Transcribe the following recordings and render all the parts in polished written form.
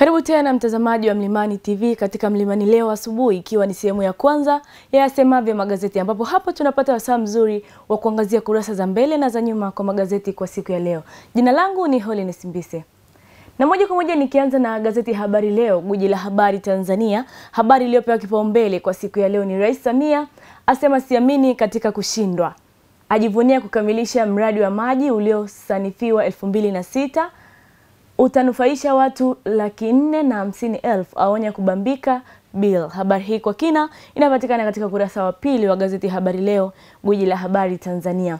Karibu tena mtazamaji wa Mlimani TV katika Mlimani leo asubuhi, ikiwa ni sehemu ya kwanza ya yasemavyo magazeti, ambapo hapo tunapata wasaa mzuri wa kuangazia kurasa za mbele na za nyuma kwa magazeti kwa siku ya leo. Jina langu ni Holiness Mbise. Na moja kwa moja nikianza na gazeti Habari Leo, gwiji la habari Tanzania. Habari iliyopewa kipaumbele kwa siku ya leo ni Rais Samia asema siamini katika kushindwa. Ajivunia kukamilisha mradi wa maji uliosanifiwa 2006. Utanufaisha watu 450,000, aonya kubambika bill. Habari hii kwa kina inapatikana katika kurasa wa pili wa gazeti Habari Leo, gwiji la habari Tanzania.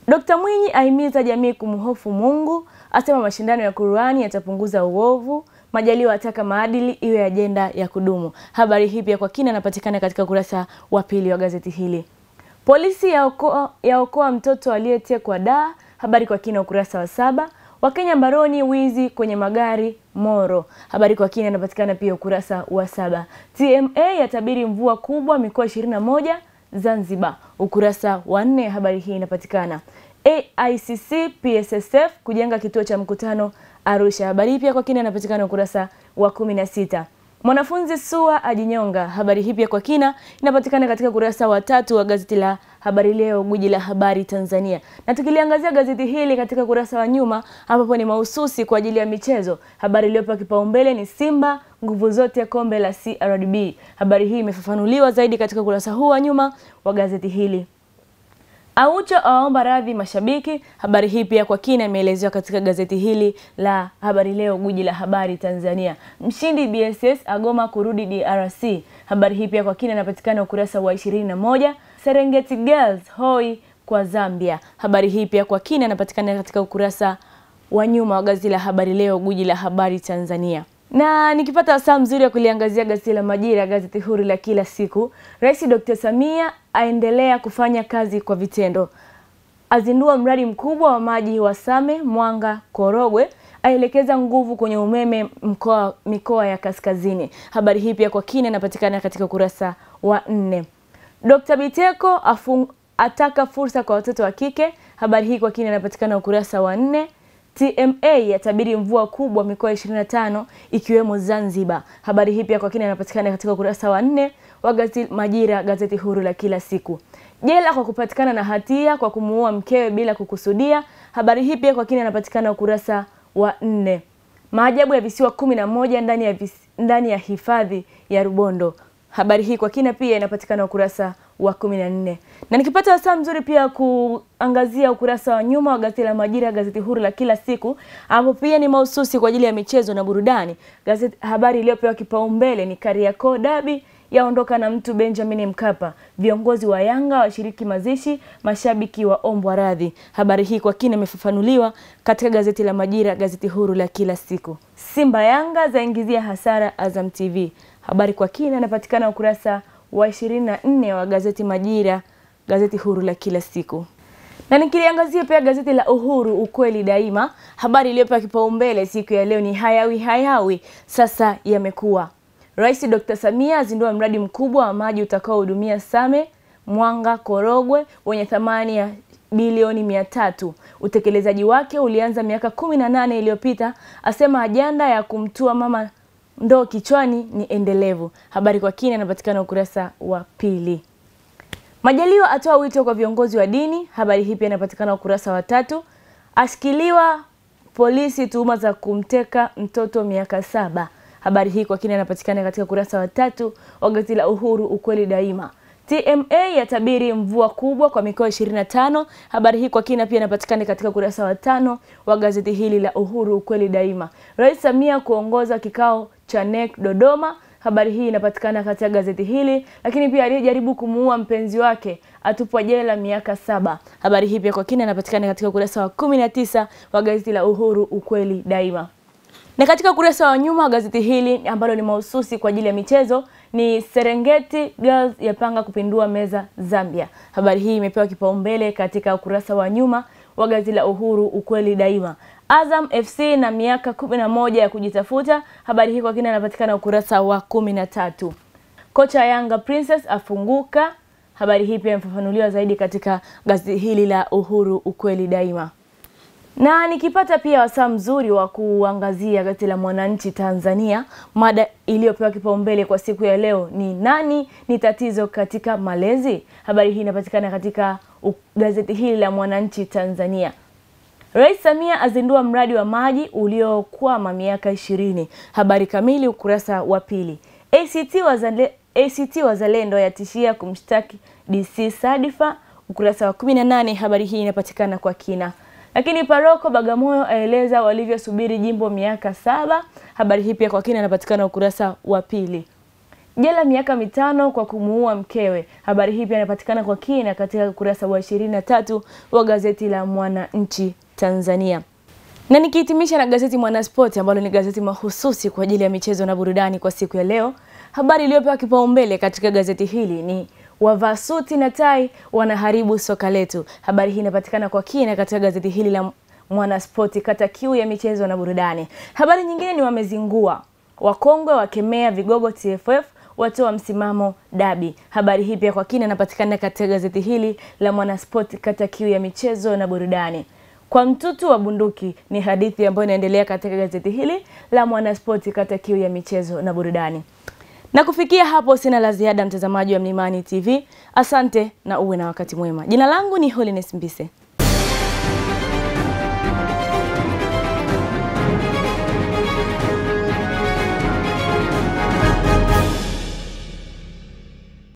Dr. Mwinyi ahimiza jamii kumhofu Mungu, asema mashindano ya Qur'ani yatapunguza uovu. Majaliwa ataka maadili iwe ajenda ya kudumu. Habari hii pia kwa kina inapatikana katika kurasa wa pili wa gazeti hili. Polisi yaokoa mtoto aliyetekwa Dar. Habari kwa kina ukurasa wa 7. Wakenya mbaroni wizi kwenye magari Moro. Habari kwa kina inapatikana pia ukurasa wa 7. TMA yatabiri mvua kubwa mikoa 21 Zanzibar. Ukurasa wa 4 habari hii inapatikana. AICC PSSF kujenga kituo cha mkutano Arusha. Habari hii pia kwa kina inapatikana ukurasa wa 16. Mwanafunzi SUA ajinyonga. Habari hii pia kwa kina inapatikana katika kurasa wa 3 wa gazeti la Habari Leo, gwiji la habari Tanzania. Na tukiliangazia gazeti hili katika kurasa wa nyuma, ambapo ni mahususi kwa ajili ya michezo, habari iliyopewa kipaumbele ni Simba nguvu zote kombe la CRDB. Habari hii imefafanuliwa zaidi katika kurasa huu wa nyuma wa gazeti hili. Aucho aomba radhi mashabiki. Habari hii pia kwa kina imeelezewa katika gazeti hili la Habari Leo, gwiji la habari Tanzania. Mshindi BSS agoma kurudi DRC. Habari hii pia kwa kina inapatikana ukurasa wa 21. Serengeti Girls hoi kwa Zambia. Habari hii pia kwa kina inapatikana katika ukurasa wa nyuma wa gazeti la Habari Leo, gwiji la habari Tanzania. Na nikipata wasaa mzuri ya kuliangazia gazeti la Majira, gazeti huru la kila siku. Rais Dr. Samia aendelea kufanya kazi kwa vitendo. Azindua mradi mkubwa wa maji wa Same, Mwanga, Korogwe. Aelekeza nguvu kwenye umeme mikoa ya kaskazini. Habari hii pia kwa kina inapatikana katika ukurasa wa 4. Dr. Biteko ataka fursa kwa watoto wa kike. Habari hii kwa kina inapatikana ukurasa wa 4. TMA yatabiri mvua kubwa mikoa 25 ikiwemo Zanzibar. Habari hii pia kwa kina inapatikana katika ukurasa wa 4 wa gazeti Majira, gazeti huru la kila siku. Jela kwa kupatikana na hatia kwa kumuua mkewe bila kukusudia. Habari hii pia kwa kina inapatikana ukurasa wa 4. Maajabu ya visiwa 11 ndani ya hifadhi ya Rubondo. Habari hii kwa kina pia inapatikana ukurasa wa 14. Na nikipata wasaa mzuri pia kuangazia ukurasa wa nyuma wa gazeti la Majira, gazeti huru la kila siku, ambapo pia ni mahususi kwa ajili ya michezo na burudani. Gazeti habari iliyopewa kipaumbele ni Kariakoo Derby yaondoka na mtu Benjamin Mkapa. Viongozi wa Yanga washiriki mazishi, mashabiki waombwa radhi. Habari hii kwa kina imefafanuliwa katika gazeti la Majira, gazeti huru la kila siku. Simba Yanga zaingizia hasara Azam TV. Habari kwa kina inapatikana ukurasa wa 24 wa gazeti Majira, gazeti huru la kila siku. Na nikiliangazia pia gazeti la Uhuru, ukweli daima. Habari iliyopewa kipaumbele siku ya leo ni hayawi sasa yamekuwa. Rais Dr. Samia azindua mradi mkubwa wa maji utakaohudumia Same, Mwanga, Korogwe wenye thamani ya bilioni 300. Utekelezaji wake ulianza miaka 18 iliyopita, asema ajenda ya kumtua mama ndoo kichwani ni endelevu. Habari kwa kina inapatikana ukurasa wa 2. Majaliwa atoa wito kwa viongozi wa dini. Habari hii pia inapatikana ukurasa wa 3. Ashikiliwa polisi tuhuma za kumteka mtoto miaka 7. Habari hii kwa kina inapatikana katika ukurasa wa 3 wa gazeti la Uhuru, ukweli daima. TMA yatabiri mvua kubwa kwa mikoa 25. Habari hii kwa kina pia inapatikana katika ukurasa wa 5 wa gazeti hili la Uhuru, ukweli daima. Rais Samia kuongoza kikao cha NEC Dodoma. Habari hii inapatikana katika gazeti hili. Lakini pia aliyejaribu kumuua mpenzi wake atupwa jela miaka 7. Habari hii pia kwa kina inapatikana katika ukurasa wa 19 wa gazeti la Uhuru, ukweli daima. Na katika ukurasa wa nyuma wa gazeti hili ambalo ni mahususi kwa ajili ya michezo ni Serengeti Girls yapanga kupindua meza Zambia. Habari hii imepewa kipaumbele katika ukurasa wa nyuma wa gazeti la Uhuru, ukweli daima. Azam FC na miaka 11 ya kujitafuta. Habari hii kwa kina inapatikana ukurasa wa 13. Kocha Yanga Princess afunguka. Habari hii pia imefafanuliwa zaidi katika gazeti hili la Uhuru, ukweli daima. Na nikipata pia wasaa mzuri wa kuangazia gazeti la Mwananchi Tanzania, mada iliyopewa kipaumbele kwa siku ya leo ni nani ni tatizo katika malezi. Habari hii inapatikana katika gazeti hili la Mwananchi Tanzania. Rais Samia azindua mradi wa maji uliokwama miaka 20. Habari kamili ukurasa wa pili. ACT Wazalendo yatishia kumshtaki DC Sadifa, ukurasa wa 18. Habari hii inapatikana kwa kina. Lakini paroko Bagamoyo aeleza walivyosubiri jimbo miaka 7. Habari hii pia kwa kina inapatikana ukurasa wa pili. Jela miaka 5 kwa kumuua mkewe. Habari hii pia inapatikana kwa kina katika ukurasa wa 23 wa gazeti la Mwananchi Tanzania. Na nikihitimisha na gazeti Mwanaspoti ambalo ni gazeti mahususi kwa ajili ya michezo na burudani kwa siku ya leo. Habari iliyopewa kipaumbele katika gazeti hili ni wavaa suti na tai wanaharibu soka letu. Habari hii inapatikana kwa kina katika gazeti hili la Mwanaspoti, kata kiu ya michezo na burudani. Habari nyingine ni wamezingua. Wakongwe wakemea vigogo TFF watoa msimamo dabi. Habari hii pia kwa kina inapatikana katika gazeti hili la Mwanaspoti, kata kiu ya michezo na burudani. Kwa mtutu wa bunduki ni hadithi ambayo inaendelea katika gazeti hili la Mwanaspoti, kata kiu ya michezo na burudani. Na kufikia hapo sina la ziada, mtazamaji wa Mlimani TV. Asante na uwe na wakati mwema. Jina langu ni Holiness Mbise.